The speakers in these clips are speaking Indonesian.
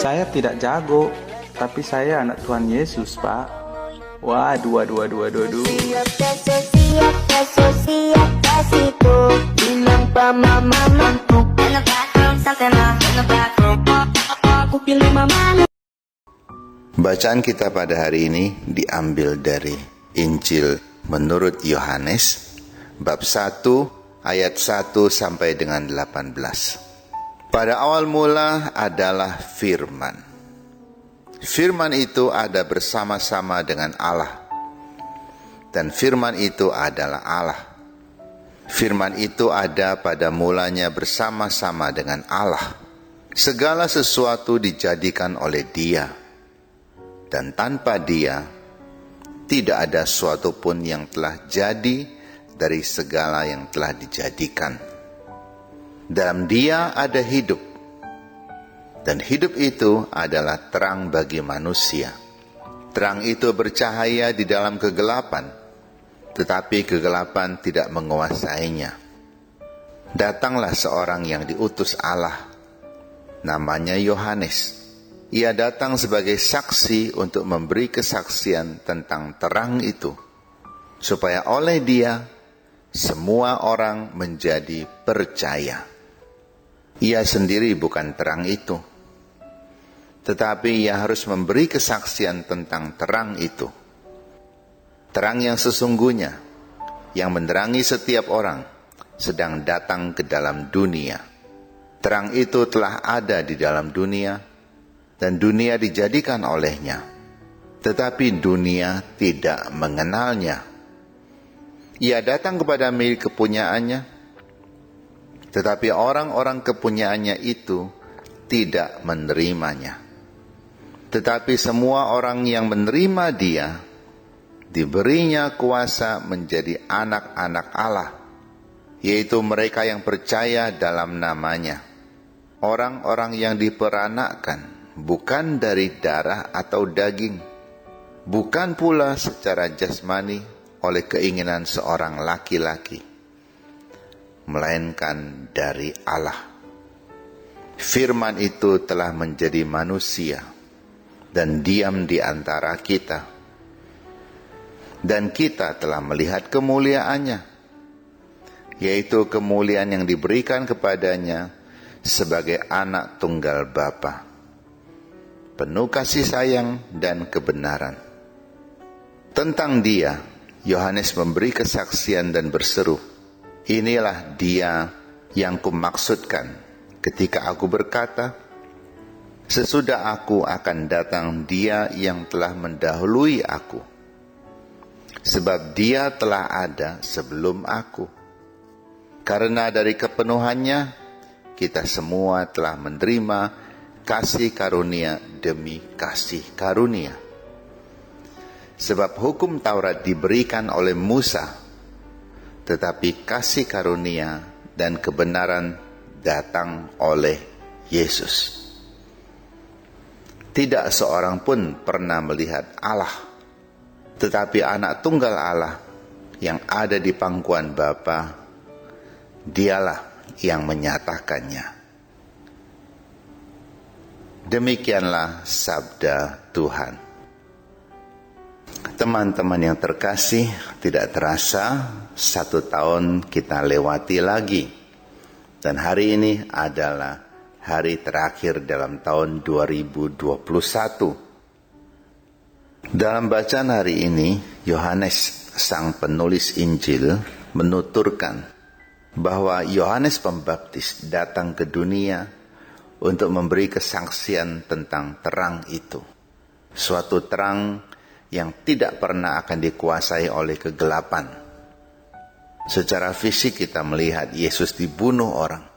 Saya tidak jago, tapi saya anak Tuhan Yesus, Pak. Waduh. Bacaan kita pada hari ini diambil dari Injil menurut Yohanes, bab 1, ayat 1 sampai dengan 18. Pada awal mula adalah firman. Firman itu ada bersama-sama dengan Allah. Dan firman itu adalah Allah. Firman itu ada pada mulanya bersama-sama dengan Allah. Segala sesuatu dijadikan oleh Dia. Dan tanpa Dia, tidak ada sesuatu pun yang telah jadi dari segala yang telah dijadikan. Dalam Dia ada hidup, dan hidup itu adalah terang bagi manusia. Terang itu bercahaya di dalam kegelapan, tetapi kegelapan tidak menguasainya. Datanglah seorang yang diutus Allah, namanya Yohanes. Ia datang sebagai saksi untuk memberi kesaksian tentang terang itu, supaya oleh Dia semua orang menjadi percaya. Ia sendiri bukan terang itu, tetapi ia harus memberi kesaksian tentang terang itu. Terang yang sesungguhnya, yang menerangi setiap orang, sedang datang ke dalam dunia. Terang itu telah ada di dalam dunia, dan dunia dijadikan olehnya, tetapi dunia tidak mengenalnya. Ia datang kepada milik kepunyaannya, tetapi orang-orang kepunyaannya itu tidak menerimanya. Tetapi semua orang yang menerima Dia, diberinya kuasa menjadi anak-anak Allah, yaitu mereka yang percaya dalam namanya. Orang-orang yang diperanakkan bukan dari darah atau daging, bukan pula secara jasmani oleh keinginan seorang laki-laki, melainkan dari Allah. Firman itu telah menjadi manusia dan diam di antara kita, dan kita telah melihat kemuliaannya, yaitu kemuliaan yang diberikan kepadanya sebagai anak tunggal Bapa, penuh kasih sayang dan kebenaran. Tentang Dia, Yohanes memberi kesaksian dan berseru, "Inilah Dia yang kumaksudkan ketika aku berkata, sesudah aku akan datang Dia yang telah mendahului aku, sebab Dia telah ada sebelum aku." Karena dari kepenuhannya, kita semua telah menerima kasih karunia demi kasih karunia. Sebab hukum Taurat diberikan oleh Musa, tetapi kasih karunia dan kebenaran datang oleh Yesus. Tidak seorang pun pernah melihat Allah, tetapi anak tunggal Allah yang ada di pangkuan Bapa, Dialah yang menyatakannya. Demikianlah sabda Tuhan. Teman-teman yang terkasih, tidak terasa 1 tahun kita lewati lagi. Dan hari ini adalah hari terakhir dalam tahun 2021. Dalam bacaan hari ini, Yohanes, sang penulis Injil, menuturkan bahwa Yohanes Pembaptis datang ke dunia untuk memberi kesaksian tentang terang itu. Suatu terang yang tidak pernah akan dikuasai oleh kegelapan. Secara fisik kita melihat Yesus dibunuh orang,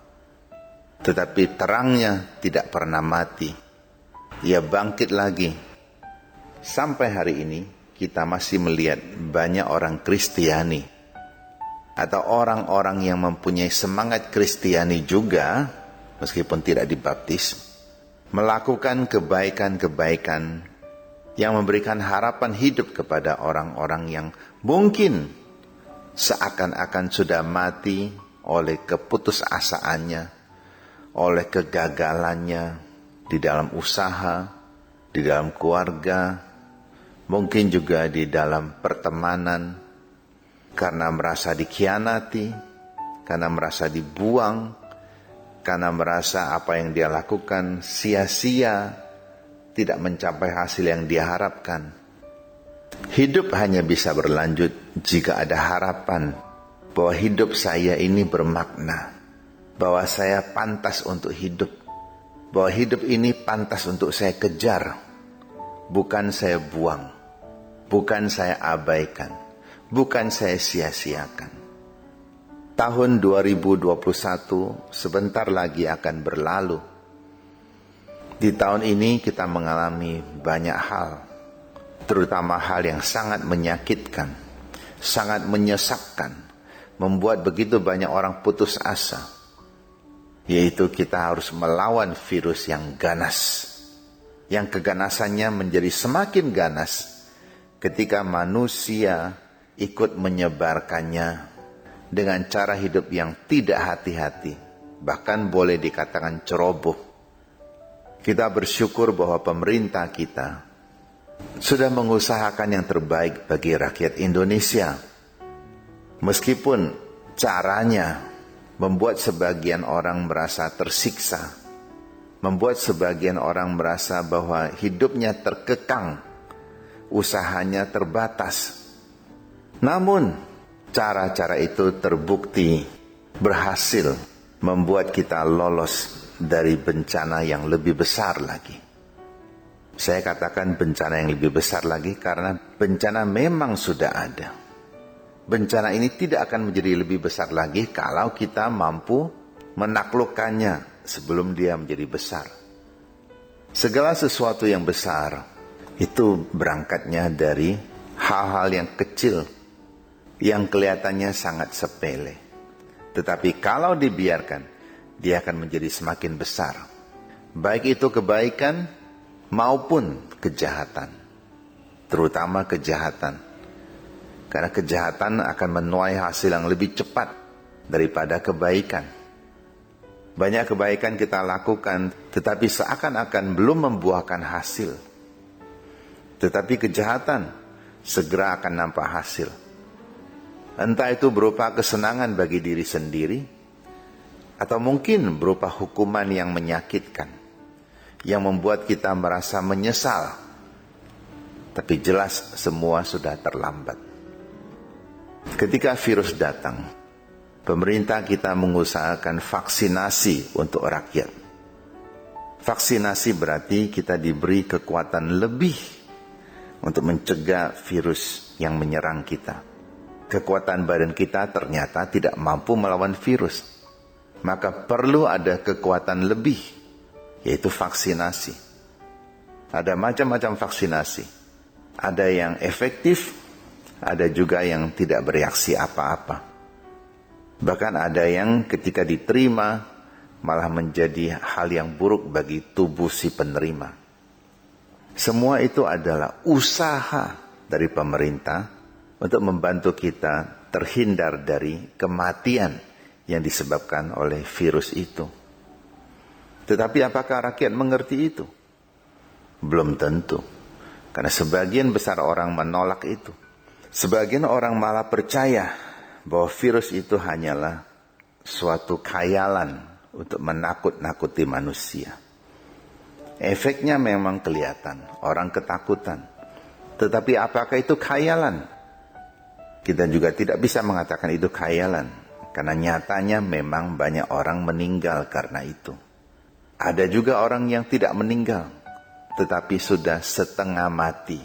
tetapi terangnya tidak pernah mati. Ia bangkit lagi. Sampai hari ini kita masih melihat banyak orang Kristiani atau orang-orang yang mempunyai semangat Kristiani juga, meskipun tidak dibaptis, melakukan kebaikan-kebaikan yang memberikan harapan hidup kepada orang-orang yang mungkin seakan-akan sudah mati oleh keputusasaannya, oleh kegagalannya, di dalam usaha, di dalam keluarga, mungkin juga di dalam pertemanan, karena merasa dikhianati, karena merasa dibuang, karena merasa apa yang dia lakukan sia-sia, tidak mencapai hasil yang dia harapkan. Hidup hanya bisa berlanjut jika ada harapan bahwa hidup saya ini bermakna, bahwa saya pantas untuk hidup, bahwa hidup ini pantas untuk saya kejar, bukan saya buang, bukan saya abaikan, bukan saya sia-siakan. Tahun 2021 sebentar lagi akan berlalu. Di tahun ini kita mengalami banyak hal, terutama hal yang sangat menyakitkan, sangat menyesakkan, membuat begitu banyak orang putus asa, yaitu kita harus melawan virus yang ganas, yang keganasannya menjadi semakin ganas ketika manusia ikut menyebarkannya dengan cara hidup yang tidak hati-hati, bahkan boleh dikatakan ceroboh. Kita bersyukur bahwa pemerintah kita sudah mengusahakan yang terbaik bagi rakyat Indonesia. Meskipun caranya membuat sebagian orang merasa tersiksa, membuat sebagian orang merasa bahwa hidupnya terkekang, usahanya terbatas. Namun, cara-cara itu terbukti berhasil membuat kita lolos dari bencana yang lebih besar lagi. Saya katakan bencana yang lebih besar lagi karena bencana memang sudah ada. Bencana ini tidak akan menjadi lebih besar lagi kalau kita mampu menaklukkannya sebelum dia menjadi besar. Segala sesuatu yang besar itu berangkatnya dari hal-hal yang kecil, yang kelihatannya sangat sepele. Tetapi kalau dibiarkan, dia akan menjadi semakin besar. Baik itu kebaikan maupun kejahatan. Terutama kejahatan. Karena kejahatan akan menuai hasil yang lebih cepat daripada kebaikan. Banyak kebaikan kita lakukan, tetapi seakan-akan belum membuahkan hasil. Tetapi kejahatan segera akan nampak hasil. Entah itu berupa kesenangan bagi diri sendiri, atau mungkin berupa hukuman yang menyakitkan, yang membuat kita merasa menyesal. Tapi jelas semua sudah terlambat. Ketika virus datang, pemerintah kita mengusahakan vaksinasi untuk rakyat. Vaksinasi berarti kita diberi kekuatan lebih untuk mencegah virus yang menyerang kita. Kekuatan badan kita ternyata tidak mampu melawan virus. Maka perlu ada kekuatan lebih, yaitu vaksinasi. Ada macam-macam vaksinasi. Ada yang efektif, ada juga yang tidak bereaksi apa-apa. Bahkan ada yang ketika diterima malah menjadi hal yang buruk bagi tubuh si penerima. Semua itu adalah usaha dari pemerintah untuk membantu kita terhindar dari kematian yang disebabkan oleh virus itu. Tetapi apakah rakyat mengerti itu? Belum tentu. Karena sebagian besar orang menolak itu. Sebagian orang malah percaya bahwa virus itu hanyalah suatu khayalan untuk menakut-nakuti manusia. Efeknya memang kelihatan, orang ketakutan. Tetapi apakah itu khayalan? Kita juga tidak bisa mengatakan itu khayalan, karena nyatanya memang banyak orang meninggal karena itu. Ada juga orang yang tidak meninggal, tetapi sudah setengah mati.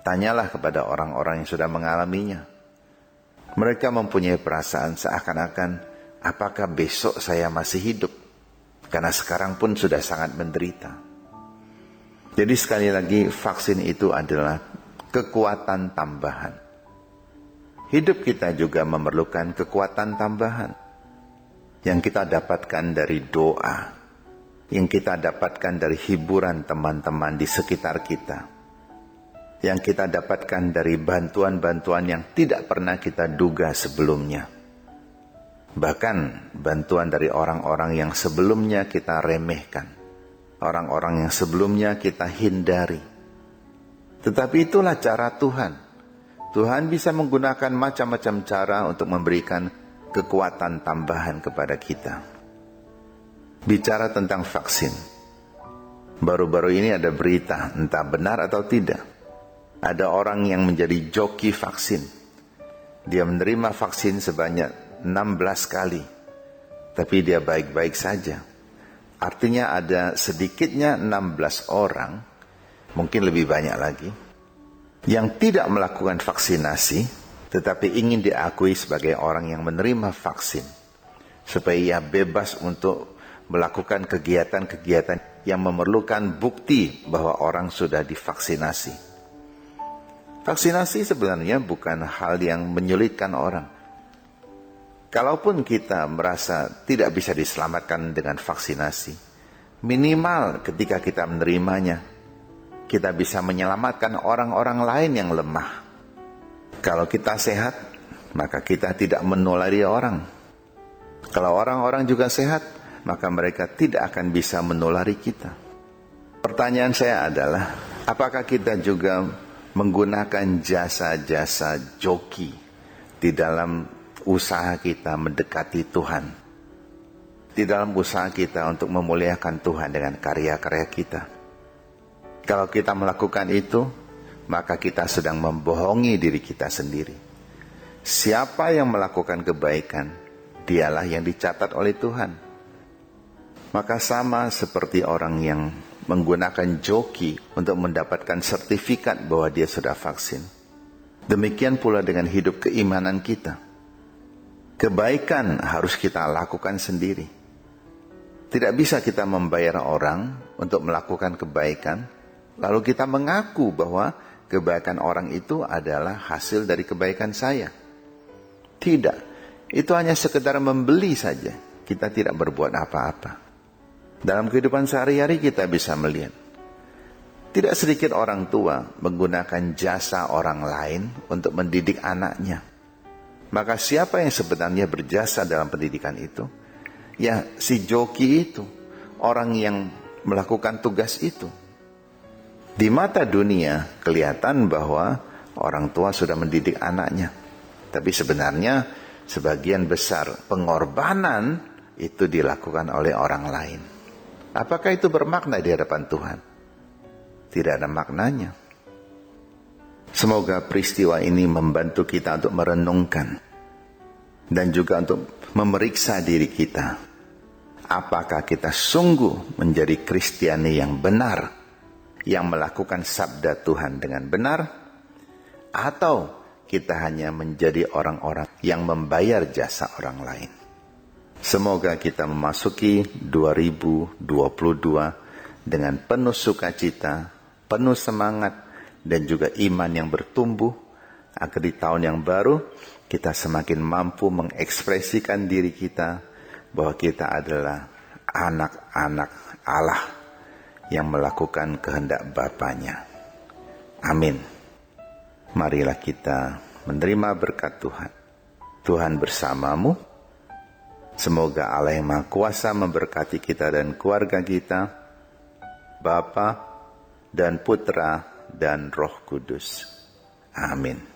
Tanyalah kepada orang-orang yang sudah mengalaminya. Mereka mempunyai perasaan seakan-akan, apakah besok saya masih hidup? Karena sekarang pun sudah sangat menderita. Jadi sekali lagi, vaksin itu adalah kekuatan tambahan. Hidup kita juga memerlukan kekuatan tambahan. Yang kita dapatkan dari doa. Yang kita dapatkan dari hiburan teman-teman di sekitar kita. Yang kita dapatkan dari bantuan-bantuan yang tidak pernah kita duga sebelumnya. Bahkan bantuan dari orang-orang yang sebelumnya kita remehkan, orang-orang yang sebelumnya kita hindari. Tetapi itulah cara Tuhan. Tuhan bisa menggunakan macam-macam cara untuk memberikan kekuatan tambahan kepada kita. Bicara tentang vaksin. Baru-baru ini ada berita, entah benar atau tidak. Ada orang yang menjadi joki vaksin. Dia menerima vaksin sebanyak 16 kali. Tapi dia baik-baik saja. Artinya ada sedikitnya 16 orang, mungkin lebih banyak lagi, yang tidak melakukan vaksinasi, tetapi ingin diakui sebagai orang yang menerima vaksin. Supaya ia bebas untuk melakukan kegiatan-kegiatan yang memerlukan bukti bahwa orang sudah divaksinasi. Vaksinasi sebenarnya bukan hal yang menyulitkan orang. Kalaupun kita merasa tidak bisa diselamatkan dengan vaksinasi, minimal ketika kita menerimanya, kita bisa menyelamatkan orang-orang lain yang lemah. Kalau kita sehat, maka kita tidak menulari orang. Kalau orang-orang juga sehat, maka mereka tidak akan bisa menulari kita. Pertanyaan saya adalah, apakah kita juga menggunakan jasa-jasa joki di dalam usaha kita mendekati Tuhan? Di dalam usaha kita untuk memuliakan Tuhan dengan karya-karya kita. Kalau kita melakukan itu, maka kita sedang membohongi diri kita sendiri. Siapa yang melakukan kebaikan, dialah yang dicatat oleh Tuhan. Maka sama seperti orang yang menggunakan joki untuk mendapatkan sertifikat bahwa dia sudah vaksin. Demikian pula dengan hidup keimanan kita. Kebaikan harus kita lakukan sendiri. Tidak bisa kita membayar orang untuk melakukan kebaikan, lalu kita mengaku bahwa kebaikan orang itu adalah hasil dari kebaikan saya. Tidak, itu hanya sekedar membeli saja. Kita tidak berbuat apa-apa. Dalam kehidupan sehari-hari kita bisa melihat, tidak sedikit orang tua menggunakan jasa orang lain untuk mendidik anaknya. Maka siapa yang sebenarnya berjasa dalam pendidikan itu? Ya, si joki itu, orang yang melakukan tugas itu. Di mata dunia kelihatan bahwa orang tua sudah mendidik anaknya. Tapi sebenarnya sebagian besar pengorbanan itu dilakukan oleh orang lain. Apakah itu bermakna di hadapan Tuhan? Tidak ada maknanya. Semoga peristiwa ini membantu kita untuk merenungkan dan juga untuk memeriksa diri kita. Apakah kita sungguh menjadi Kristiani yang benar, yang melakukan sabda Tuhan dengan benar, atau kita hanya menjadi orang-orang yang membayar jasa orang lain. Semoga kita memasuki 2022 dengan penuh sukacita, penuh semangat, dan juga iman yang bertumbuh, agar di tahun yang baru kita semakin mampu mengekspresikan diri kita bahwa kita adalah anak-anak Allah yang melakukan kehendak Bapanya. Amin. Marilah kita menerima berkat Tuhan. Tuhan bersamamu. Semoga Allah yang Maha Kuasa memberkati kita dan keluarga kita, Bapa dan Putra dan Roh Kudus. Amin.